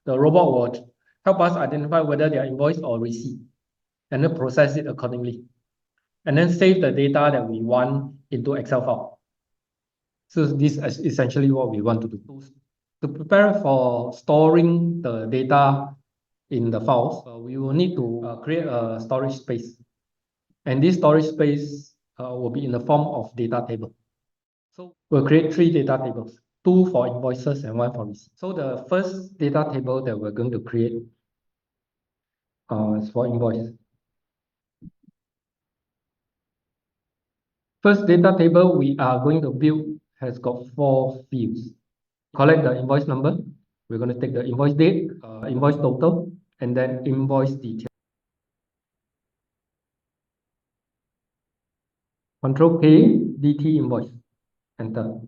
the robot will help us identify whether they are invoice or receipt, and then process it accordingly, and then save the data that we want into Excel file. So this is essentially what we want to do. To prepare for storing the data in the files, we will need to create a storage space. And this storage space will be in the form of data table. So we'll create 3 data tables, 2 for invoices and 1 for receipts. So the first data table that we're going to create is for invoice. First data table we are going to build has got 4 fields. Collect the invoice number. We're going to take the invoice date, invoice total, and then invoice detail. Control K, DT invoice, enter.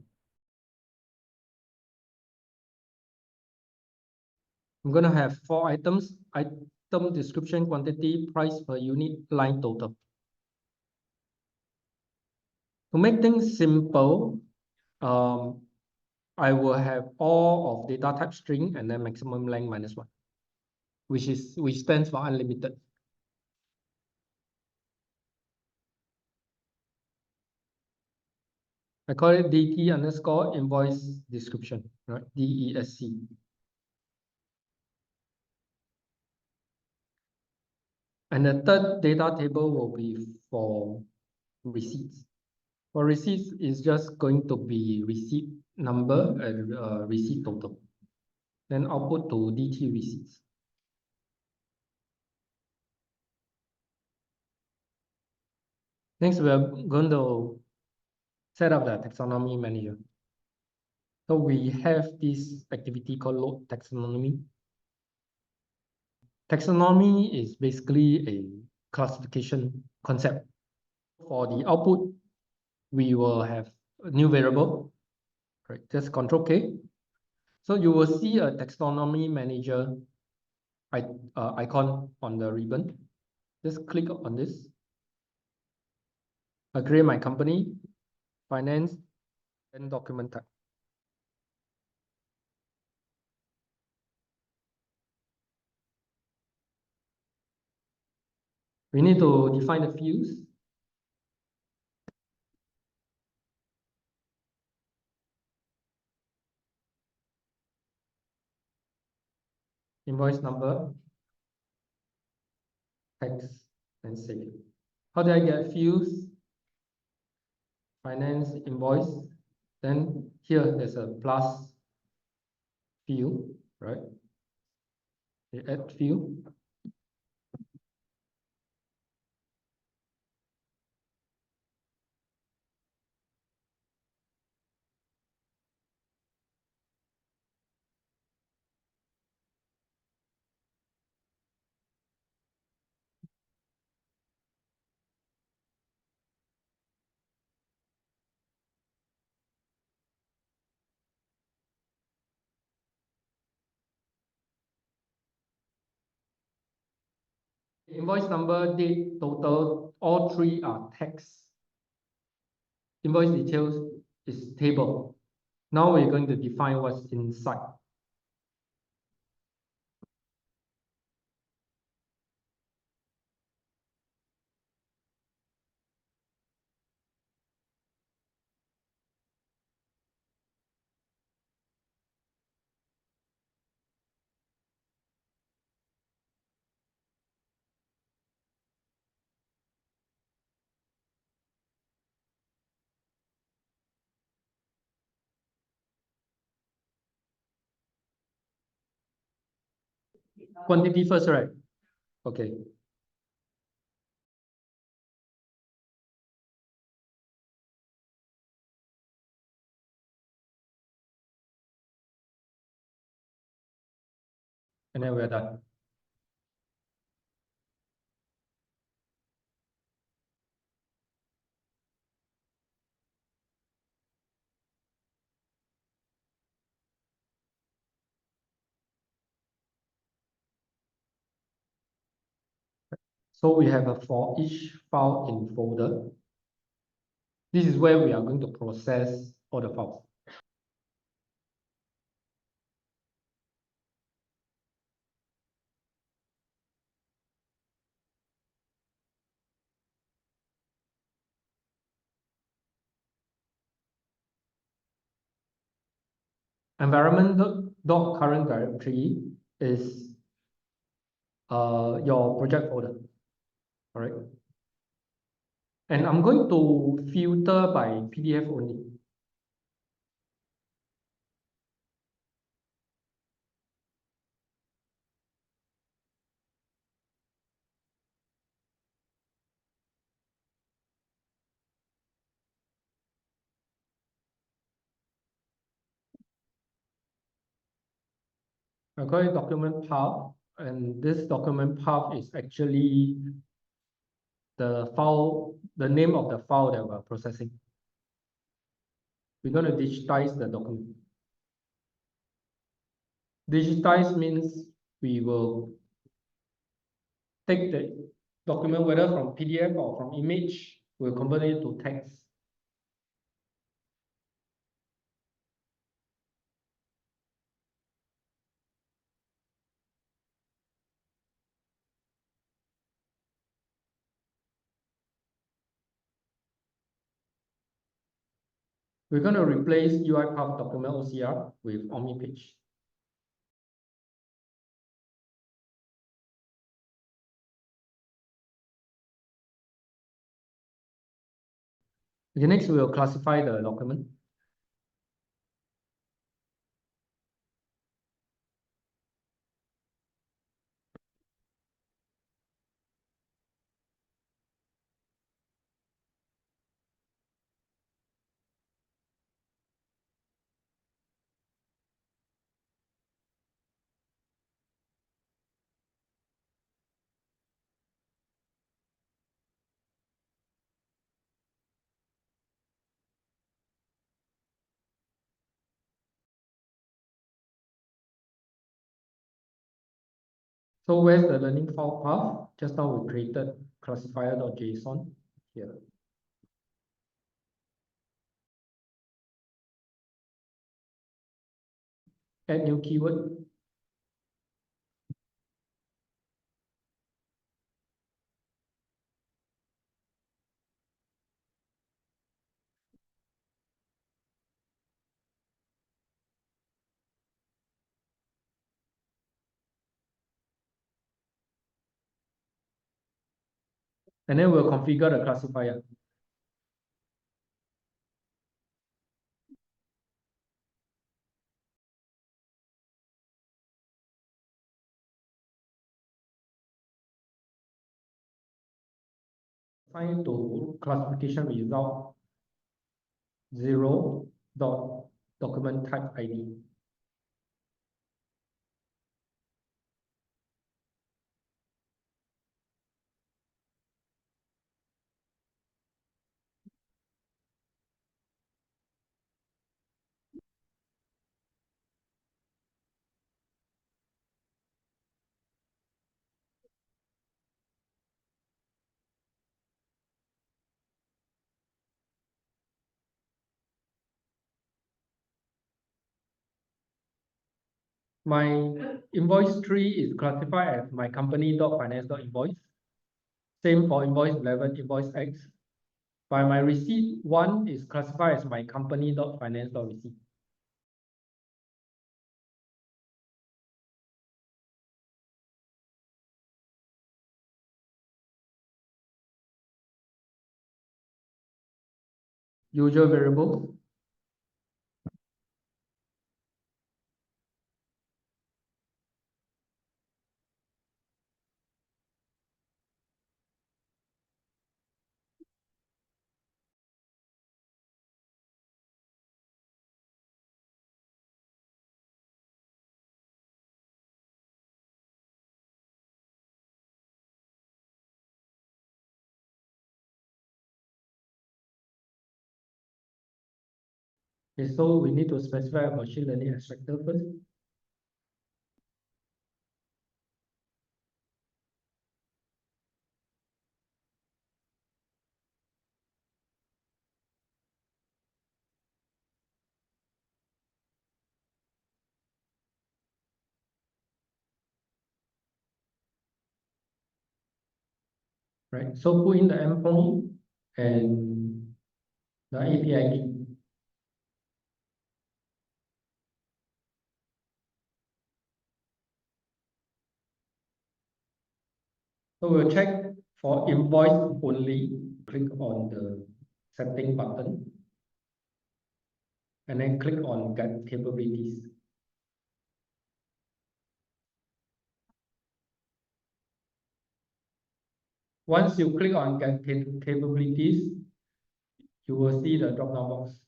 I'm going to have 4 items: item description, quantity, price per unit, line total. To make things simple, I will have all of data type string and then maximum length -1, which stands for unlimited. I call it DT underscore invoice description, right? DESC. And the third data table will be for receipts. For receipts, it's just going to be receipt number and receipt total. Then output to DT receipts. Next, we are going to set up the taxonomy manager. So we have this activity called load taxonomy. Taxonomy is basically a classification concept. For the output, we will have a new variable, right? Just Control K. So you will see a taxonomy manager icon on the ribbon. Just click on this. I create my company, finance, and document type. We need to define the fields. Invoice number, text, and save. How do I get fields? Finance, invoice. Then here there's a plus field, right? You add field. Invoice number, date, total, all 3 are text. Invoice details is table. Now we're going to define what's inside. Quantity first, right? Okay. And then we're done. So we have a for each file in folder. This is where we are going to process all the files. environment dot current directory is your project folder, all right? And I'm going to filter by PDF only. I call it document path, and this document path is actually the file, the name of the file that we're processing. We're going to digitize the document. Digitize means we will take the document, whether from PDF or from image, we'll convert it to text. We're going to replace UiPath Document OCR with OmniPage. Okay, next we will classify the document. So where's the learning file path? Just now we created classifier.json here. Add new keyword. And then we'll configure the classifier. Assign to classification result 0 dot document type ID. My invoice tree is classified as my company.finance.invoice. Same for invoice 11, invoice X. By my receipt 1 is classified as my company.finance.receipt. Usual variables. Okay, so we need to specify a machine learning extractor first. Right, so put in the endpoint and the API key. So we'll check for invoice only. Click on the setting button and then click on get capabilities. Once you click on get capabilities, you will see the drop-down box.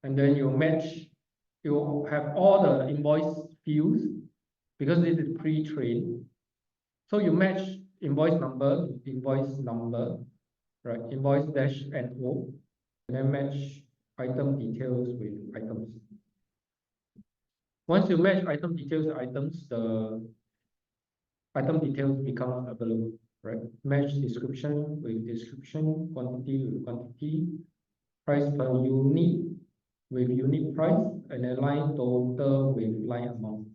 And then you match, you have all the invoice fields because this is pre-trained. So you match invoice number, right? Invoice dash NO, and then match item details with items. Once you match item details with items, the item details become available, right? Match description with description, quantity with quantity, price per unit with unit price, and then line total with line amount.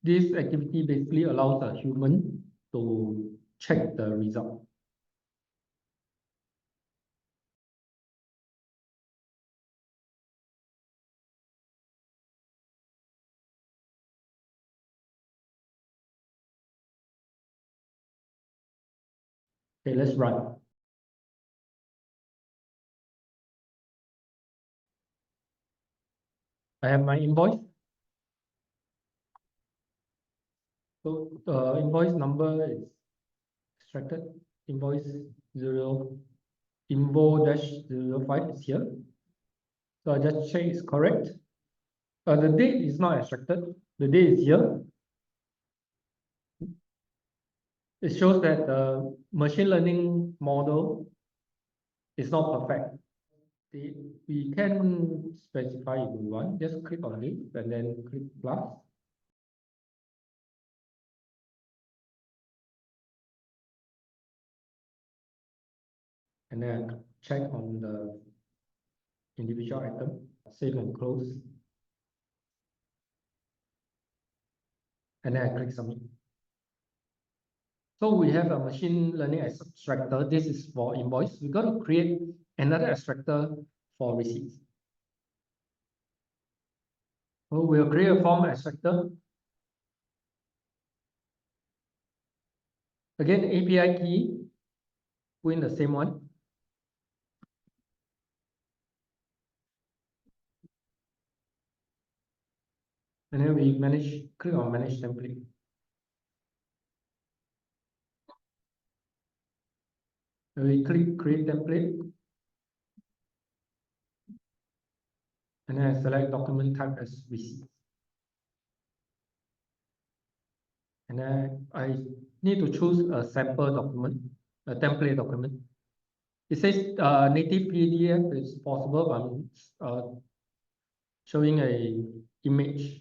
This activity basically allows a human to check the result. Okay, let's run. I have my invoice. So the invoice number is extracted. Invoice 0, invo-005 is here. So I just check it's correct. The date is not extracted. The date is here. It shows that the machine learning model is not perfect. We can specify if we want. Just click on it and then click plus. And then check on the individual item, save and close. And then I click submit. So we have a machine learning extractor. This is for invoice. We got to create another extractor for receipts. So we'll create a form extractor. Again, API key, put in the same one. And then we click on manage template. And we click create template. And then I select document type as receipt. And then I need to choose a sample document, a template document. It says native PDF is possible, but I'm showing a image.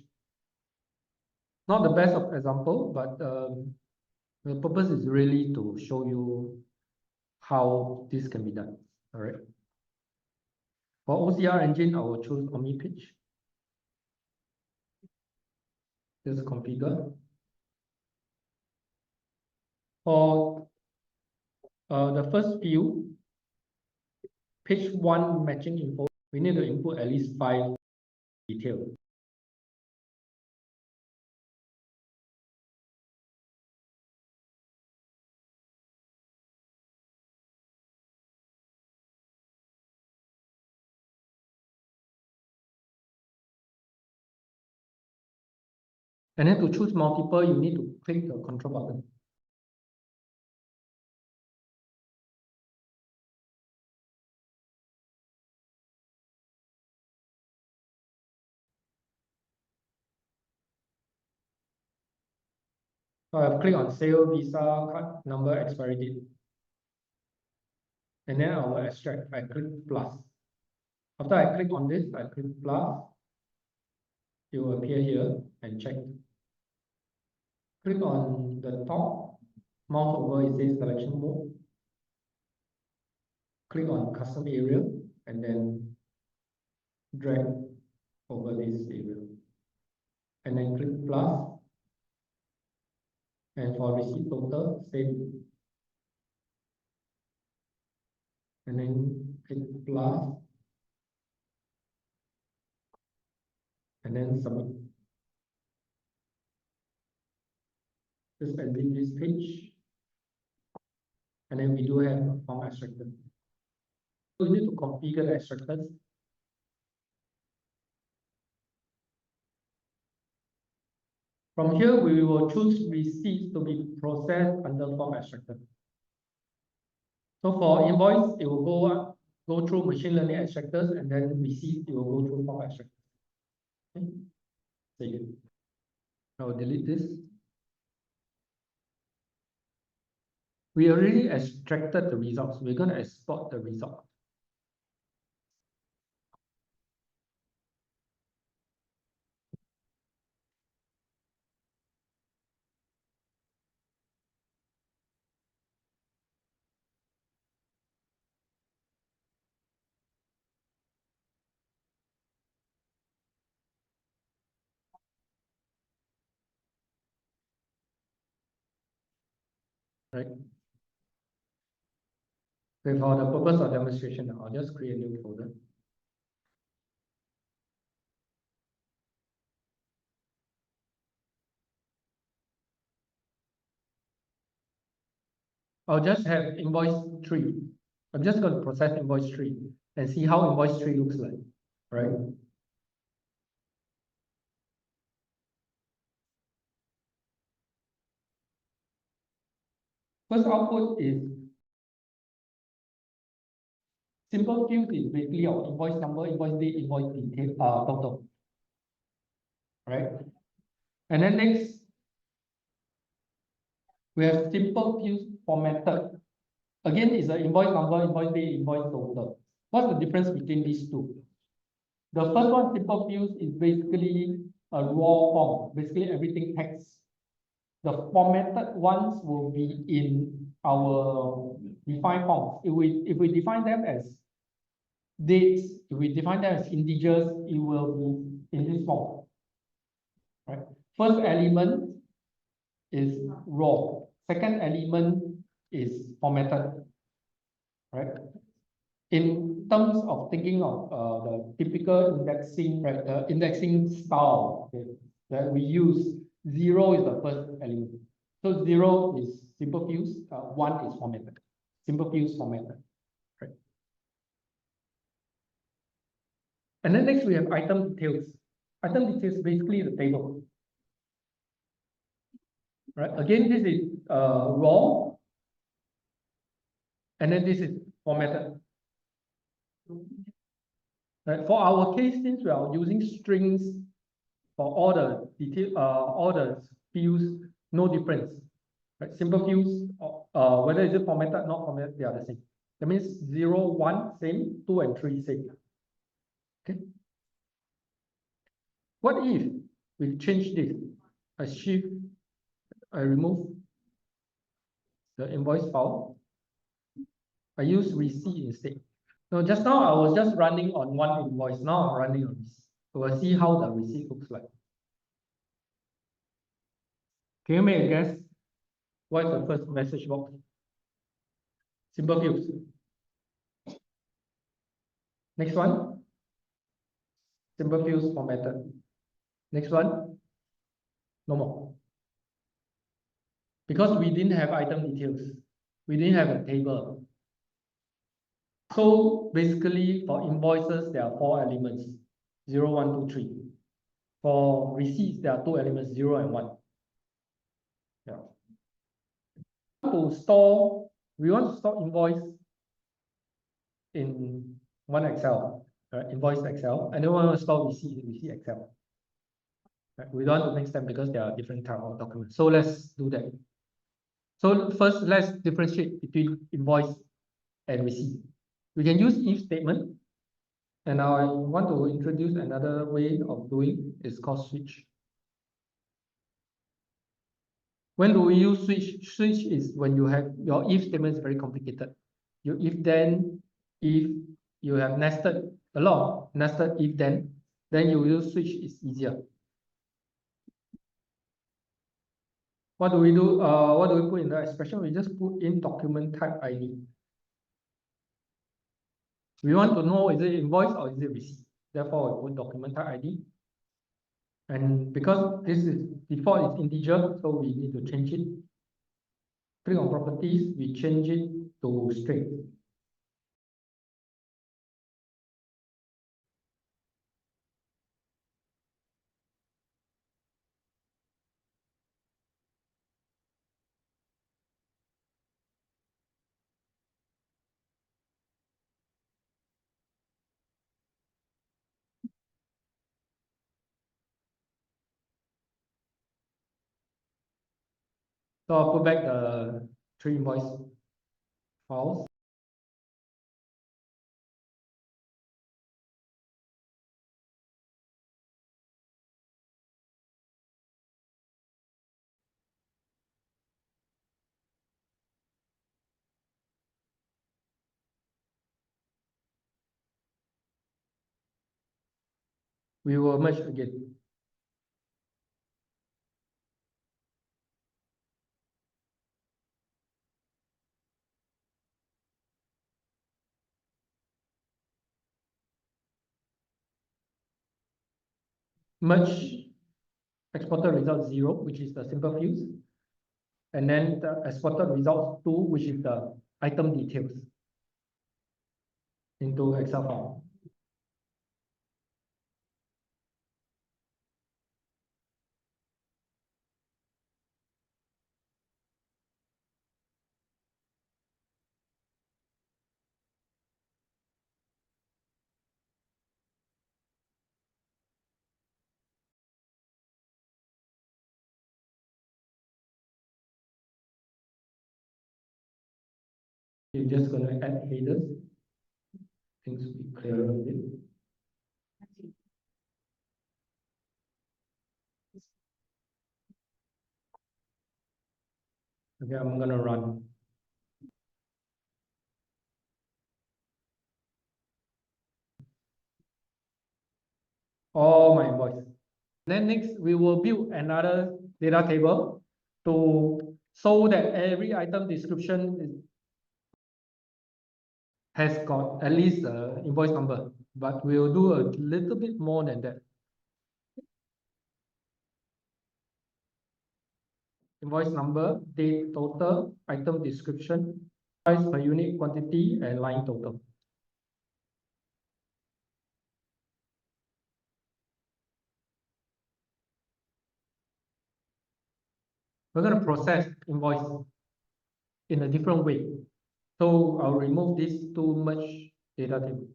Not the best of example, but the purpose is really to show you how this can be done. All right. For OCR engine, I will choose OmniPitch. Just configure. For the first field, page 1 matching info, we need to input at least 5 details. And then to choose multiple, you need to click the control button. So I've clicked on sale, visa, card number, expiry date. And then I will extract. I click plus. After I click on this, I click plus. It will appear here and check. Click on the top, mouse over, it says selection mode. Click on custom area and then drag over this area. and then click plus. And for receipt total, same. And then click plus. And then submit. Just edit this page. And then we do have a form extractor. So we need to configure the extractors. From here, we will choose receipts to be processed under form extractor. So for invoice, it will go through machine learning extractors, and then receipt, it will go through form extractors. Okay. Save. Now delete this. We already extracted the results. We're going to export the result. Right. Okay, for the purpose of demonstration, I'll just create a new folder. I'll just have invoice 3. I'm just going to process invoice 3 and see how invoice 3 looks like, right? First output is simple field is basically our invoice number, invoice date, invoice detail, total, right? And then next, we have simple fields formatted. Again, it's the invoice number, invoice date, invoice total. What's the difference between these two? The first one, simple fields, is basically a raw form, basically everything text. The formatted ones will be in our defined forms. If we define them as dates, if we define them as integers, it will be in this form. Right? First element is raw. Second element is formatted. Right? In terms of thinking of the typical indexing, right? The indexing style, okay, that we use, 0 is the first element. So 0 is simple fields, 1 is formatted. Simple fields formatted. Right? And then next we have item details. Item details basically the table. Right? Again, this is raw, and then this is formatted. Right? For our case, since we are using strings for all the detail, all the fields, no difference. Right? Simple fields, whether is it formatted or not formatted, they are the same. That means 0, 1, same, 2 and 3, same. Okay. What if we change this? I remove the invoice file. I use receipt instead. So just now I was just running on one invoice. Now I'm running on receipt. So we'll see how the receipt looks like. Can you make a guess? What is the first message box? Simple fields. Next one. Simple fields formatted. Next one. No more. Because we didn't have item details. We didn't have a table. So basically for invoices, there are 4 elements. 0, 1, 2, 3. For receipts, there are 2 elements, 0 and 1. Yeah. We want to store invoice in one Excel, invoice Excel, and then we want to store receipt in receipt Excel. Right? We don't want to mix them because they are different type of documents. So let's do that. So first, let's differentiate between invoice and receipt. We can use if statement. And now I want to introduce another way of doing. It's called switch. When do we use switch? Switch is when you have your if statement is very complicated. You if then, if you have nested a lot, nested if then you use switch is easier. What do we do? What do we put in the expression? We just put in document type ID. We want to know, is it invoice or is it receipt? Therefore, we put document type ID. And because this is default is integer, so we need to change it. Click on properties, we change it to string. So I'll put back the 3 invoice files. We will merge again. Merge exported result 0, which is the simple fields. And then the exported results 2, which is the item details, into Excel file. You're just going to add headers. Things will be clearer a bit. Okay, I'm going to run. All my invoice. Then next, we will build another data table to so that every item description has got at least an invoice number, but we'll do a little bit more than that. Invoice number, date total, item description, price per unit quantity, and line total. We're going to process invoice in a different way. So I'll remove this too much data table.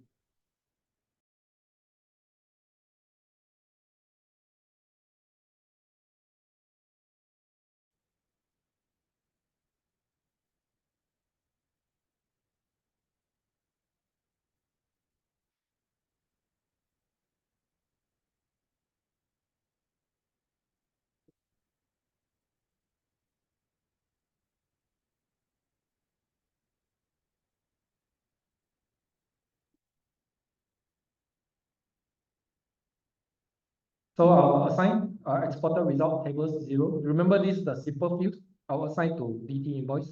So I'll assign exported result tables 0. Remember this is the simple field. I'll assign to DT invoice.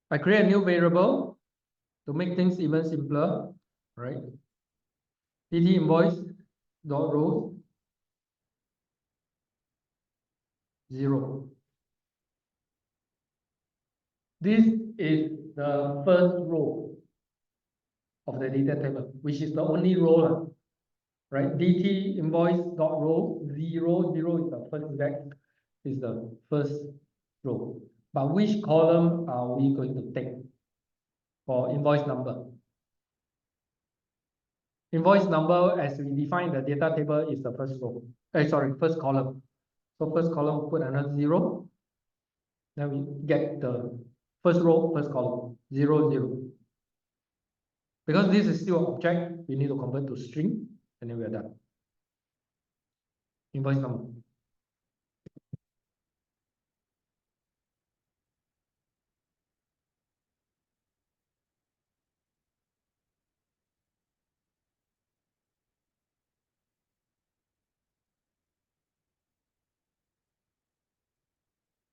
I create a new variable to make things even simpler, right? DT invoice dot row 0. This is the first row of the data table, which is the only row, right? DT invoice dot row 0, 0 is the first index, is the first row. But which column are we going to take for invoice number? Invoice number, as we define the data table, is the first row. First column. So first column, put another 0. Then we get the first row, first column, 0, 0. Because this is still an object, we need to convert to string, and then we are done. Invoice number.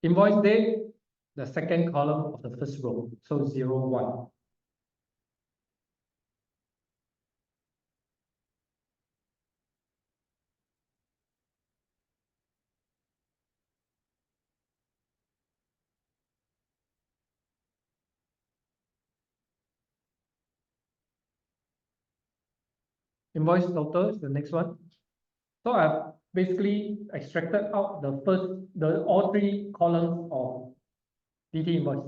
Invoice date, the second column of the first row, so 01. Invoice total is the next one. So I've basically extracted out all three columns of DT invoice.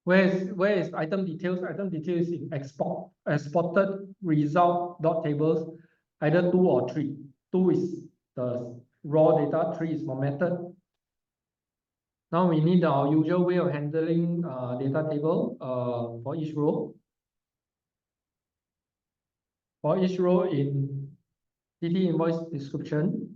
Where is item details? Item details in exported result dot tables, either 2 or 3. 2 is the raw data, 3 is formatted. Now we need our usual way of handling data table for each row. For each row in DT invoice description,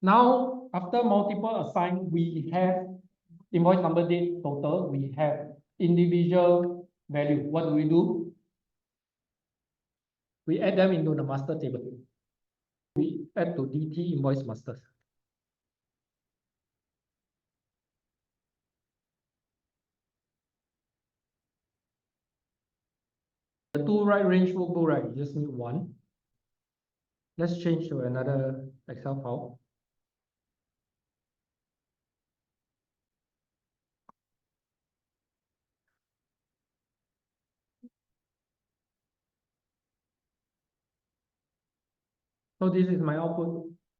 now after multiple assign, we have invoice number date total, we have individual value. What do? We add them into the master table. We add to DT invoice masters. The two right range will go right. You just need one. Let's change to another Excel file. So this is my output.